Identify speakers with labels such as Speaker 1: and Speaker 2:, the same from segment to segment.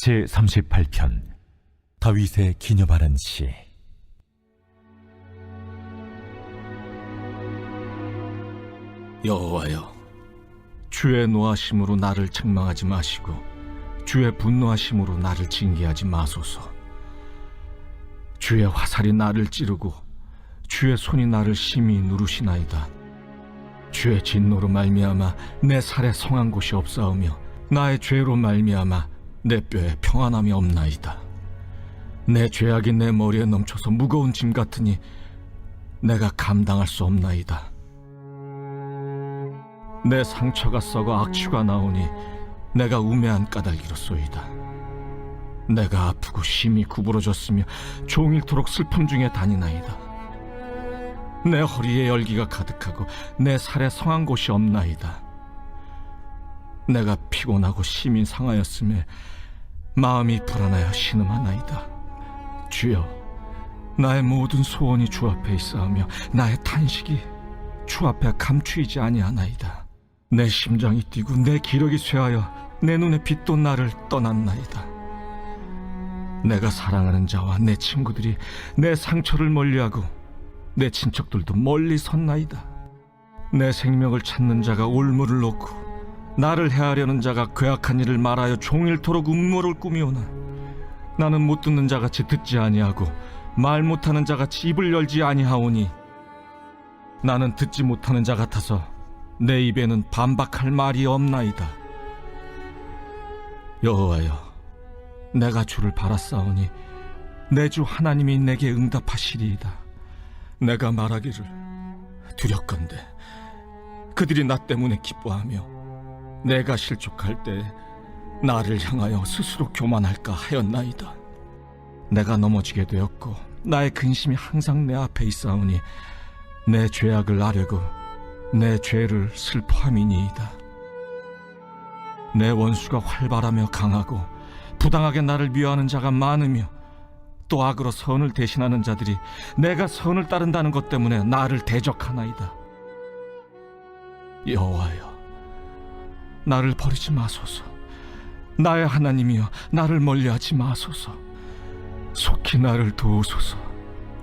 Speaker 1: 제38편 다윗의 기념하는 시.
Speaker 2: 여호와여, 주의 노하심으로 나를 책망하지 마시고 주의 분노하심으로 나를 징계하지 마소서. 주의 화살이 나를 찌르고 주의 손이 나를 심히 누르시나이다. 주의 진노로 말미암아 내 살에 성한 곳이 없사오며 나의 죄로 말미암아 내 뼈에 평안함이 없나이다. 내 죄악이 내 머리에 넘쳐서 무거운 짐 같으니 내가 감당할 수 없나이다. 내 상처가 썩어 악취가 나오니 내가 우매한 까닭이로소이다. 내가 아프고 심히 구부러졌으며 종일토록 슬픔 중에 다니나이다. 내 허리에 열기가 가득하고 내 살에 성한 곳이 없나이다. 내가 피곤하고 심히 상하였음에 마음이 불안하여 신음하나이다. 주여, 나의 모든 소원이 주 앞에 있사오며 나의 탄식이 주 앞에 감추이지 아니하나이다. 내 심장이 뛰고 내 기력이 쇠하여 내 눈의 빛도 나를 떠났나이다. 내가 사랑하는 자와 내 친구들이 내 상처를 멀리하고 내 친척들도 멀리 섰나이다. 내 생명을 찾는 자가 올무를 놓고 나를 해하려는 자가 괴악한 일을 말하여 종일토록 음모를 꾸미오나 나는 못 듣는 자같이 듣지 아니하고 말 못하는 자같이 입을 열지 아니하오니 나는 듣지 못하는 자 같아서 내 입에는 반박할 말이 없나이다. 여호와여, 내가 주를 바라사오니 내 주 하나님이 내게 응답하시리이다. 내가 말하기를 두렵건대 그들이 나 때문에 기뻐하며 내가 실족할 때 나를 향하여 스스로 교만할까 하였나이다. 내가 넘어지게 되었고 나의 근심이 항상 내 앞에 있사오니 내 죄악을 아뢰고 내 죄를 슬퍼함이니이다. 내 원수가 활발하며 강하고 부당하게 나를 미워하는 자가 많으며 또 악으로 선을 대신하는 자들이 내가 선을 따른다는 것 때문에 나를 대적하나이다. 여호와여, 나를 버리지 마소서. 나의 하나님이여, 나를 멀리하지 마소서. 속히 나를 도우소서.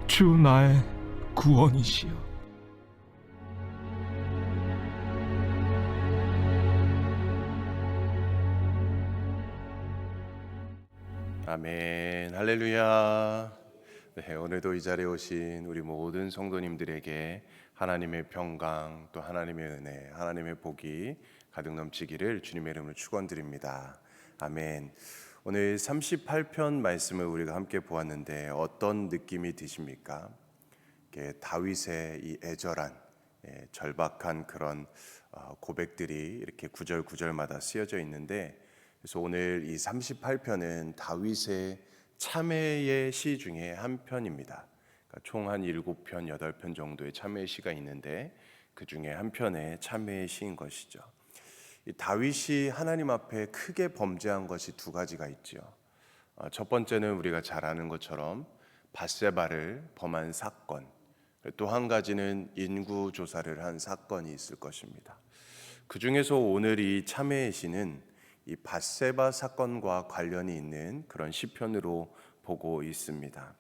Speaker 2: 주 나의 구원이시여.
Speaker 3: 아멘, 할렐루야. 네, 오늘도 이 자리에 오신 우리 모든 성도님들에게 하나님의 평강, 또 하나님의 은혜, 하나님의 복이 가득 넘치기를 주님의 이름으로 축원드립니다. 아멘. 오늘 38편 말씀을 우리가 함께 보았는데 어떤 느낌이 드십니까? 다윗의 이 애절한, 절박한 그런 고백들이 이렇게 구절구절마다 쓰여져 있는데, 그래서 오늘 이 38편은 다윗의 참회의 시 중에 한 편입니다. 그러니까 총 한 7편, 8편 정도의 참회의 시가 있는데 그 중에 한 편의 참회의 시인 것이죠. 이 다윗이 하나님 앞에 크게 범죄한 것이 두 가지가 있죠. 첫 번째는 우리가 잘 아는 것처럼 밧세바를 범한 사건, 또 한 가지는 인구 조사를 한 사건이 있을 것입니다. 그 중에서 오늘 이 참회의 시는 이 밧세바 사건과 관련이 있는 그런 시편으로 보고 있습니다.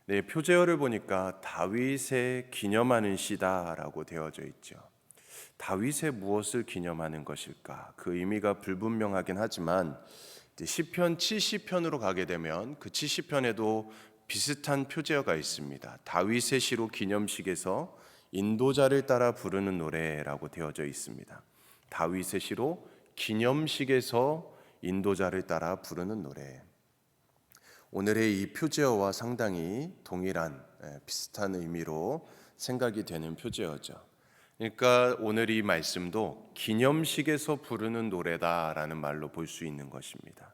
Speaker 3: 네, 표제어를 보니까 다윗의 기념하는 시다라고 되어져 있죠. 다윗의 무엇을 기념하는 것일까? 그 의미가 불분명하긴 하지만 시편 70편으로 가게 되면 그 70편에도 비슷한 표제어가 있습니다. 다윗의 시로 기념식에서 인도자를 따라 부르는 노래라고 되어져 있습니다. 다윗의 시로 기념식에서 인도자를 따라 부르는 노래. 오늘의 이 표제어와 상당히 동일한, 비슷한 의미로 생각이 되는 표제어죠. 그러니까 오늘 이 말씀도 기념식에서 부르는 노래다라는 말로 볼 수 있는 것입니다.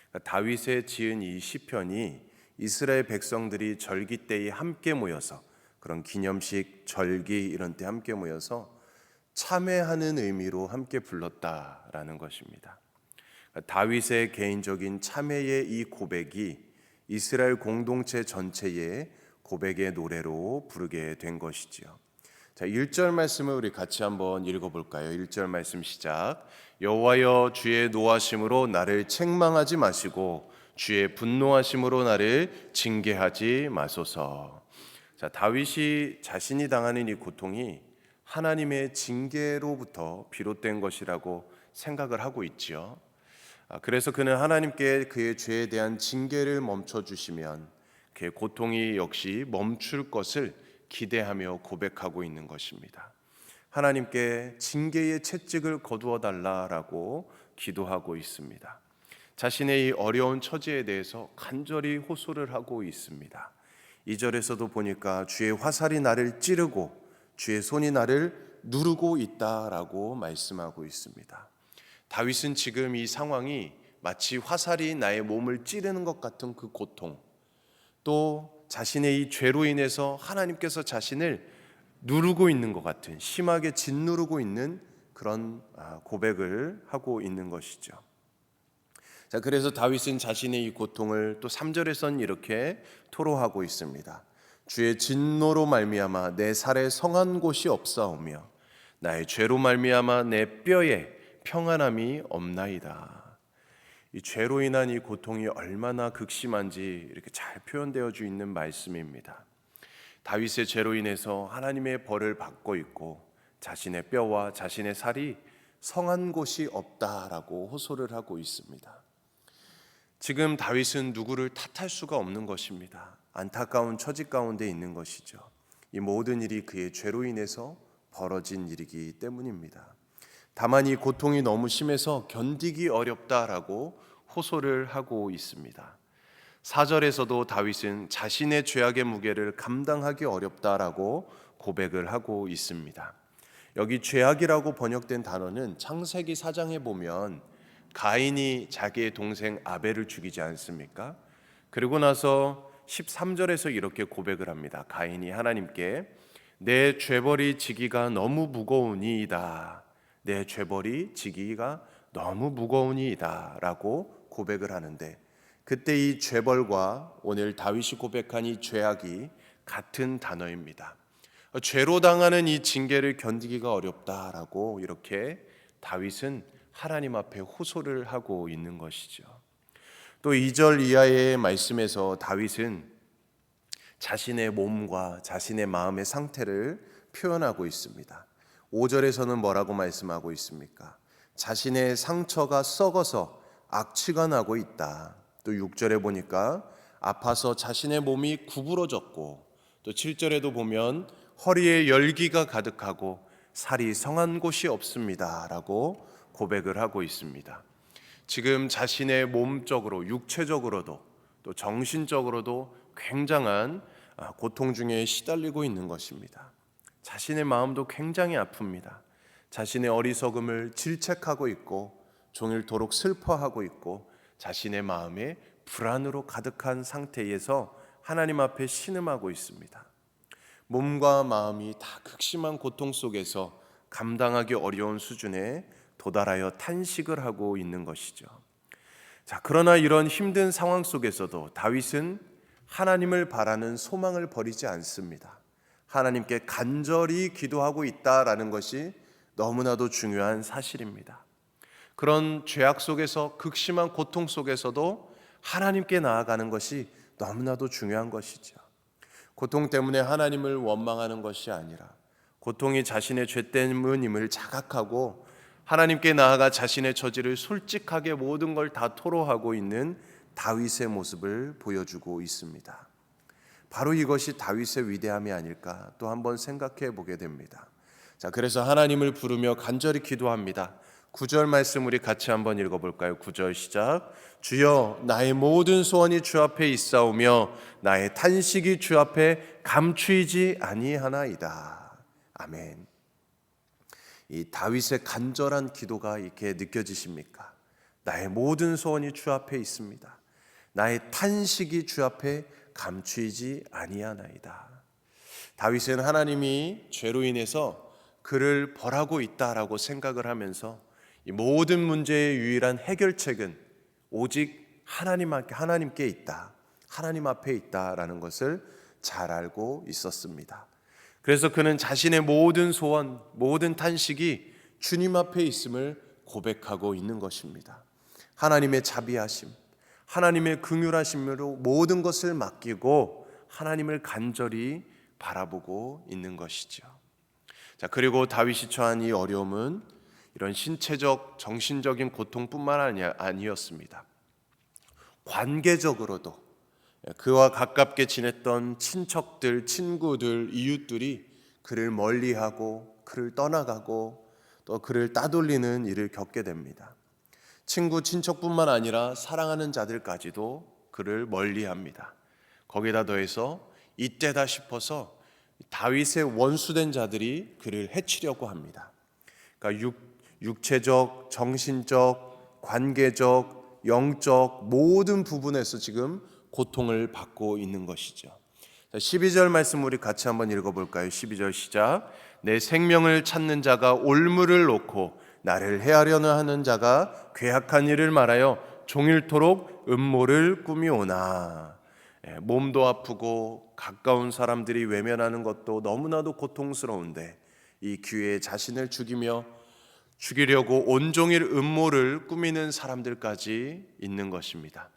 Speaker 3: 그러니까 다윗의 지은 이 시편이 이스라엘 백성들이 절기 때에 함께 모여서, 그런 기념식, 절기 이런 때 함께 모여서 참회하는 의미로 함께 불렀다라는 것입니다. 다윗의 개인적인 참회의 이 고백이 이스라엘 공동체 전체의 고백의 노래로 부르게 된 것이지요. 자, 1절 말씀을 우리 같이 한번 읽어볼까요? 1절 말씀 시작. 여호와여 주의 노하심으로 나를 책망하지 마시고 주의 분노하심으로 나를 징계하지 마소서. 자, 다윗이 자신이 당하는 이 고통이 하나님의 징계로부터 비롯된 것이라고 생각을 하고 있지요. 그래서 그는 하나님께 그의 죄에 대한 징계를 멈춰 주시면 그의 고통이 역시 멈출 것을 기대하며 고백하고 있는 것입니다. 하나님께 징계의 채찍을 거두어 달라라고 기도하고 있습니다. 자신의 이 어려운 처지에 대해서 간절히 호소를 하고 있습니다. 2절에서도 보니까 주의 화살이 나를 찌르고 주의 손이 나를 누르고 있다라고 말씀하고 있습니다. 다윗은 지금 이 상황이 마치 화살이 나의 몸을 찌르는 것 같은 그 고통, 또 자신의 이 죄로 인해서 하나님께서 자신을 누르고 있는 것 같은, 심하게 짓누르고 있는 그런 고백을 하고 있는 것이죠. 자, 그래서 다윗은 자신의 이 고통을 또 3절에선 이렇게 토로하고 있습니다. 주의 진노로 말미암아 내 살에 성한 곳이 없사오며 나의 죄로 말미암아 내 뼈에 평안함이 없나이다. 이 죄로 인한 이 고통이 얼마나 극심한지 이렇게 잘 표현되어 있는 말씀입니다. 다윗의 죄로 인해서 하나님의 벌을 받고 있고 자신의 뼈와 자신의 살이 성한 곳이 없다라고 호소를 하고 있습니다. 지금 다윗은 누구를 탓할 수가 없는 것입니다. 안타까운 처지 가운데 있는 것이죠. 이 모든 일이 그의 죄로 인해서 벌어진 일이기 때문입니다. 다만 이 고통이 너무 심해서 견디기 어렵다라고 호소를 하고 있습니다. 4절에서도 다윗은 자신의 죄악의 무게를 감당하기 어렵다라고 고백을 하고 있습니다. 여기 죄악이라고 번역된 단어는 창세기 4장에 보면 가인이 자기의 동생 아벨을 죽이지 않습니까? 그리고 나서 13절에서 이렇게 고백을 합니다. 가인이 하나님께 내 죄벌이 지기가 너무 무거우니이다. 내 죄벌이 지기가 너무 무거우니이다 라고 고백을 하는데, 그때 이 죄벌과 오늘 다윗이 고백한 이 죄악이 같은 단어입니다. 죄로 당하는 이 징계를 견디기가 어렵다라고 이렇게 다윗은 하나님 앞에 호소를 하고 있는 것이죠. 또 2절 이하의 말씀에서 다윗은 자신의 몸과 자신의 마음의 상태를 표현하고 있습니다. 5절에서는 뭐라고 말씀하고 있습니까? 자신의 상처가 썩어서 악취가 나고 있다. 또 6절에 보니까 아파서 자신의 몸이 구부러졌고, 또 7절에도 보면 허리에 열기가 가득하고 살이 성한 곳이 없습니다 라고 고백을 하고 있습니다. 지금 자신의 몸적으로, 육체적으로도 또 정신적으로도 굉장한 고통 중에 시달리고 있는 것입니다. 자신의 마음도 굉장히 아픕니다. 자신의 어리석음을 질책하고 있고 종일토록 슬퍼하고 있고 자신의 마음에 불안으로 가득한 상태에서 하나님 앞에 신음하고 있습니다. 몸과 마음이 다 극심한 고통 속에서 감당하기 어려운 수준에 도달하여 탄식을 하고 있는 것이죠. 자, 그러나 이런 힘든 상황 속에서도 다윗은 하나님을 바라는 소망을 버리지 않습니다. 하나님께 간절히 기도하고 있다라는 것이 너무나도 중요한 사실입니다. 그런 죄악 속에서, 극심한 고통 속에서도 하나님께 나아가는 것이 너무나도 중요한 것이죠. 고통 때문에 하나님을 원망하는 것이 아니라 고통이 자신의 죄 때문임을 자각하고 하나님께 나아가 자신의 처지를 솔직하게 모든 걸 다 토로하고 있는 다윗의 모습을 보여주고 있습니다. 바로 이것이 다윗의 위대함이 아닐까 또 한번 생각해 보게 됩니다. 자, 그래서 하나님을 부르며 간절히 기도합니다. 9절 말씀 우리 같이 한번 읽어볼까요? 9절 시작. 주여 나의 모든 소원이 주 앞에 있사오며 나의 탄식이 주 앞에 감추이지 아니하나이다. 아멘. 이 다윗의 간절한 기도가 이렇게 느껴지십니까? 나의 모든 소원이 주 앞에 있습니다. 나의 탄식이 주 앞에 감추이지 아니하나이다. 다윗은 하나님이 죄로 인해서 그를 벌하고 있다라고 생각을 하면서 이 모든 문제의 유일한 해결책은 오직 하나님께 있다, 하나님 앞에 있다라는 것을 잘 알고 있었습니다. 그래서 그는 자신의 모든 소원, 모든 탄식이 주님 앞에 있음을 고백하고 있는 것입니다. 하나님의 자비하심, 하나님의 긍휼하심으로 모든 것을 맡기고 하나님을 간절히 바라보고 있는 것이죠. 자, 그리고 다윗이 처한 이 어려움은 이런 신체적, 정신적인 고통뿐만 아니었습니다. 관계적으로도 그와 가깝게 지냈던 친척들, 친구들, 이웃들이 그를 멀리하고 그를 떠나가고 또 그를 따돌리는 일을 겪게 됩니다. 친구, 친척뿐만 아니라 사랑하는 자들까지도 그를 멀리합니다. 거기다 더해서 이때다 싶어서 다윗의 원수된 자들이 그를 해치려고 합니다. 그러니까 육체적, 정신적, 관계적, 영적 모든 부분에서 지금 고통을 받고 있는 것이죠. 12절 말씀 우리 같이 한번 읽어볼까요? 12절 시작. 내 생명을 찾는 자가 올무를 놓고 나를 해하려는 하는 자가 괴악한 일을 말하여 종일토록 음모를 꾸미오나. 몸도 아프고 가까운 사람들이 외면하는 것도 너무나도 고통스러운데 이 기회에 자신을 죽이려고 온종일 음모를 꾸미는 사람들까지 있는 것입니다.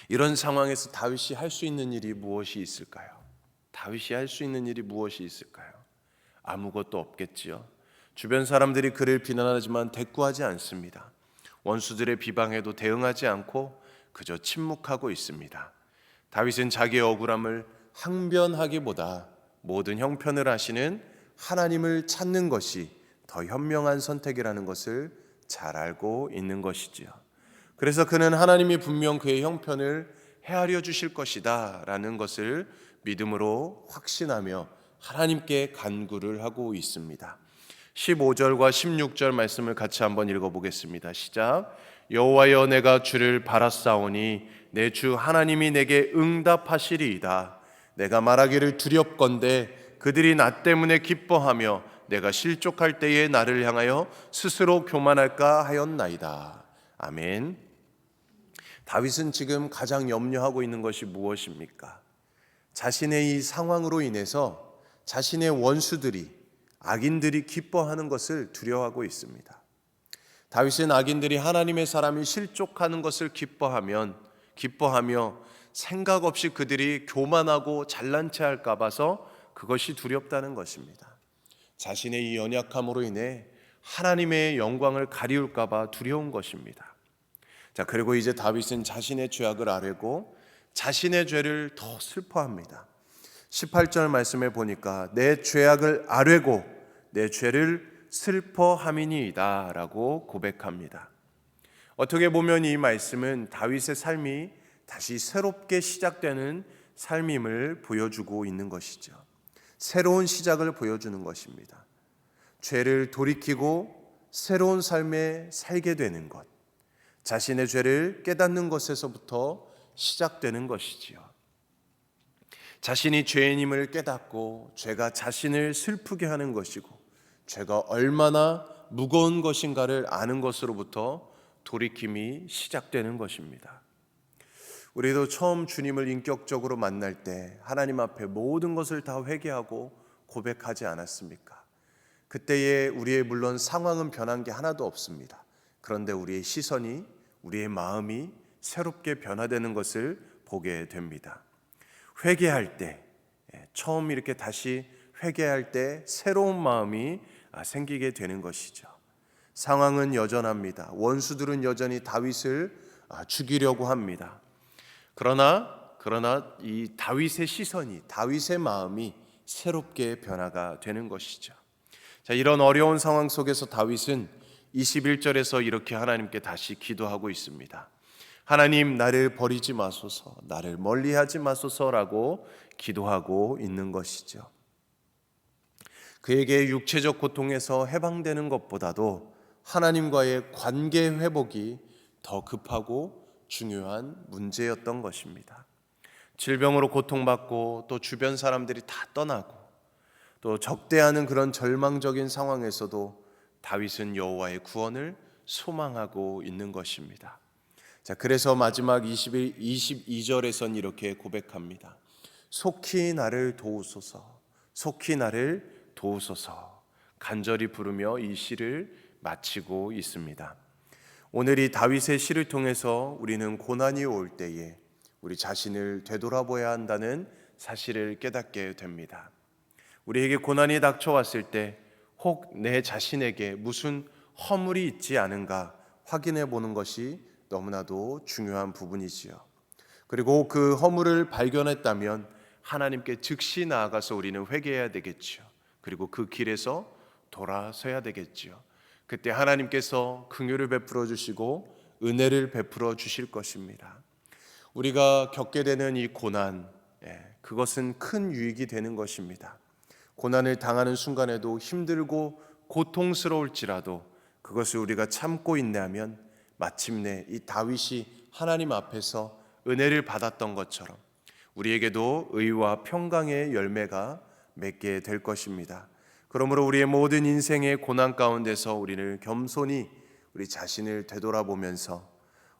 Speaker 3: 이런 상황에서 다윗이 할 수 있는 일이 무엇이 있을까요? 다윗이 할 수 있는 일이 무엇이 있을까요? 아무것도 없겠지요. 주변 사람들이 그를 비난하지만 대꾸하지 않습니다. 원수들의 비방에도 대응하지 않고 그저 침묵하고 있습니다. 다윗은 자기의 억울함을 항변하기보다 모든 형편을 아시는 하나님을 찾는 것이 더 현명한 선택이라는 것을 잘 알고 있는 것이지요. 그래서 그는 하나님이 분명 그의 형편을 헤아려 주실 것이다 라는 것을 믿음으로 확신하며 하나님께 간구를 하고 있습니다. 15절과 16절 말씀을 같이 한번 읽어보겠습니다. 시작. 여호와여, 내가 주를 바라사오니 내 주 하나님이 내게 응답하시리이다. 내가 말하기를 두렵건대 그들이 나 때문에 기뻐하며 내가 실족할 때에 나를 향하여 스스로 교만할까 하였나이다. 아멘. 다윗은 지금 가장 염려하고 있는 것이 무엇입니까? 자신의 이 상황으로 인해서 자신의 원수들이, 악인들이 기뻐하는 것을 두려워하고 있습니다. 다윗은 악인들이 하나님의 사람이 실족하는 것을 기뻐하며 생각 없이 그들이 교만하고 잘난 체 할까 봐서 그것이 두렵다는 것입니다. 자신의 이 연약함으로 인해 하나님의 영광을 가리울까 봐 두려운 것입니다. 자, 그리고 이제 다윗은 자신의 죄악을 아뢰고 자신의 죄를 더 슬퍼합니다. 18절 말씀에 보니까 내 죄악을 아뢰고 내 죄를 슬퍼함이니이다 라고 고백합니다. 어떻게 보면 이 말씀은 다윗의 삶이 다시 새롭게 시작되는 삶임을 보여주고 있는 것이죠. 새로운 시작을 보여주는 것입니다. 죄를 돌이키고 새로운 삶에 살게 되는 것, 자신의 죄를 깨닫는 것에서부터 시작되는 것이지요. 자신이 죄인임을 깨닫고 죄가 자신을 슬프게 하는 것이고 죄가 얼마나 무거운 것인가를 아는 것으로부터 돌이킴이 시작되는 것입니다. 우리도 처음 주님을 인격적으로 만날 때 하나님 앞에 모든 것을 다 회개하고 고백하지 않았습니까? 그때에 우리의 물론 상황은 변한 게 하나도 없습니다. 그런데 우리의 시선이, 우리의 마음이 새롭게 변화되는 것을 보게 됩니다. 회개할 때, 처음 이렇게 다시 회개할 때 새로운 마음이 생기게 되는 것이죠. 상황은 여전합니다. 원수들은 여전히 다윗을 죽이려고 합니다. 그러나 이 다윗의 시선이, 다윗의 마음이 새롭게 변화가 되는 것이죠. 자, 이런 어려운 상황 속에서 다윗은 21절에서 이렇게 하나님께 다시 기도하고 있습니다. 하나님, 나를 버리지 마소서, 나를 멀리하지 마소서라고 기도하고 있는 것이죠. 그에게 육체적 고통에서 해방되는 것보다도 하나님과의 관계 회복이 더 급하고 중요한 문제였던 것입니다. 질병으로 고통받고 또 주변 사람들이 다 떠나고 또 적대하는 그런 절망적인 상황에서도 다윗은 여호와의 구원을 소망하고 있는 것입니다. 자, 그래서 마지막 22절에선 이렇게 고백합니다. 속히 나를 도우소서, 속히 나를 도우소서 간절히 부르며 이 시를 마치고 있습니다. 오늘 이 다윗의 시를 통해서 우리는 고난이 올 때에 우리 자신을 되돌아보아야 한다는 사실을 깨닫게 됩니다. 우리에게 고난이 닥쳐왔을 때 혹 내 자신에게 무슨 허물이 있지 않은가 확인해 보는 것이 너무나도 중요한 부분이지요. 그리고 그 허물을 발견했다면 하나님께 즉시 나아가서 우리는 회개해야 되겠죠. 그리고 그 길에서 돌아서야 되겠죠. 그때 하나님께서 긍휼을 베풀어 주시고 은혜를 베풀어 주실 것입니다. 우리가 겪게 되는 이 고난, 그것은 큰 유익이 되는 것입니다. 고난을 당하는 순간에도 힘들고 고통스러울지라도 그것을 우리가 참고 인내하면 마침내 이 다윗이 하나님 앞에서 은혜를 받았던 것처럼 우리에게도 의와 평강의 열매가 맺게 될 것입니다. 그러므로 우리의 모든 인생의 고난 가운데서 우리는 겸손히 우리 자신을 되돌아보면서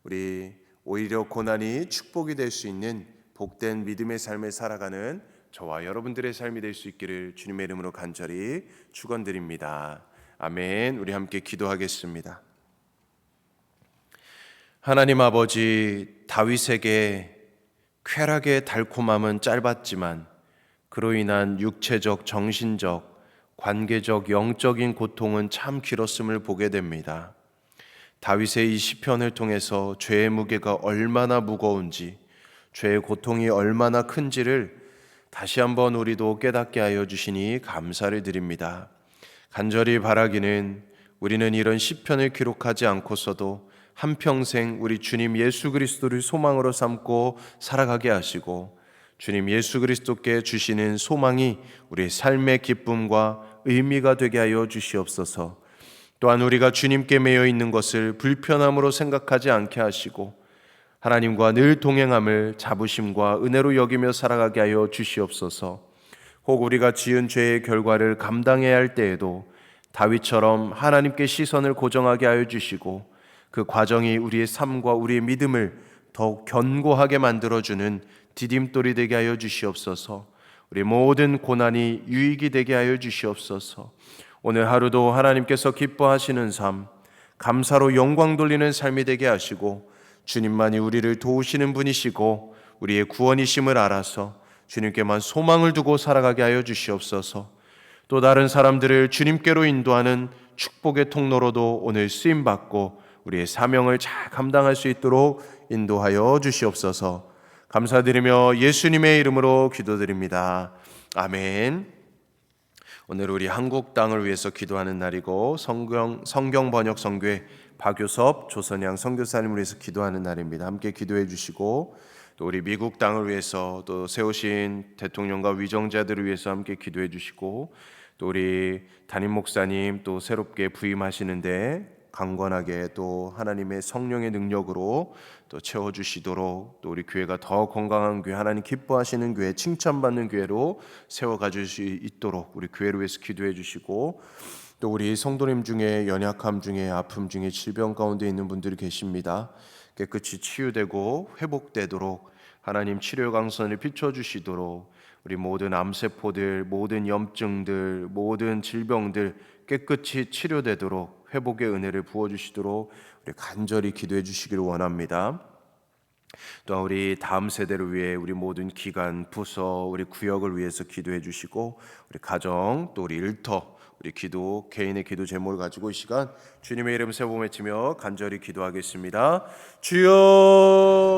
Speaker 3: 우리 오히려 고난이 축복이 될 수 있는 복된 믿음의 삶을 살아가는 저와 여러분들의 삶이 될 수 있기를 주님의 이름으로 간절히 축원드립니다. 아멘. 우리 함께 기도하겠습니다. 하나님 아버지, 다윗에게 쾌락의 달콤함은 짧았지만 그로 인한 육체적, 정신적, 관계적, 영적인 고통은 참 길었음을 보게 됩니다. 다윗의 이 시편을 통해서 죄의 무게가 얼마나 무거운지, 죄의 고통이 얼마나 큰지를 다시 한번 우리도 깨닫게 하여 주시니 감사를 드립니다. 간절히 바라기는 우리는 이런 시편을 기록하지 않고서도 한평생 우리 주님 예수 그리스도를 소망으로 삼고 살아가게 하시고 주님 예수 그리스도께 주시는 소망이 우리의 삶의 기쁨과 의미가 되게 하여 주시옵소서. 또한 우리가 주님께 매여 있는 것을 불편함으로 생각하지 않게 하시고 하나님과 늘 동행함을 자부심과 은혜로 여기며 살아가게 하여 주시옵소서. 혹 우리가 지은 죄의 결과를 감당해야 할 때에도 다윗처럼 하나님께 시선을 고정하게 하여 주시고 그 과정이 우리의 삶과 우리의 믿음을 더욱 견고하게 만들어주는 디딤돌이 되게 하여 주시옵소서. 우리 모든 고난이 유익이 되게 하여 주시옵소서. 오늘 하루도 하나님께서 기뻐하시는 삶, 감사로 영광 돌리는 삶이 되게 하시고 주님만이 우리를 도우시는 분이시고 우리의 구원이심을 알아서 주님께만 소망을 두고 살아가게 하여 주시옵소서. 또 다른 사람들을 주님께로 인도하는 축복의 통로로도 오늘 쓰임받고 우리의 사명을 잘 감당할 수 있도록 인도하여 주시옵소서. 감사드리며 예수님의 이름으로 기도드립니다. 아멘. 오늘 우리 한국 땅을 위해서 기도하는 날이고 성경 번역 선교회 박효섭 조선양 선교사님을 위해서 기도하는 날입니다. 함께 기도해 주시고 또 우리 미국 땅을 위해서 또 세우신 대통령과 위정자들을 위해서 함께 기도해 주시고 또 우리 담임 목사님 또 새롭게 부임하시는데 강건하게 또 하나님의 성령의 능력으로 또 채워주시도록 또 우리 교회가 더 건강한 교회, 하나님 기뻐하시는 교회, 칭찬받는 교회로 세워가줄 수 있도록 우리 교회를 위해서 기도해 주시고 또 우리 성도님 중에 연약함 중에 아픔 중에 질병 가운데 있는 분들이 계십니다. 깨끗이 치유되고 회복되도록 하나님 치료 강선을 비춰주시도록 우리 모든 암세포들, 모든 염증들, 모든 질병들 깨끗이 치료되도록 회복의 은혜를 부어주시도록 우리 간절히 기도해 주시기를 원합니다. 또 우리 다음 세대를 위해 우리 모든 기관, 부서, 우리 구역을 위해서 기도해 주시고 우리 가정, 또 우리 일터, 우리 기도, 개인의 기도 제목을 가지고 이 시간 주님의 이름 세 번 외치며 간절히 기도하겠습니다. 주여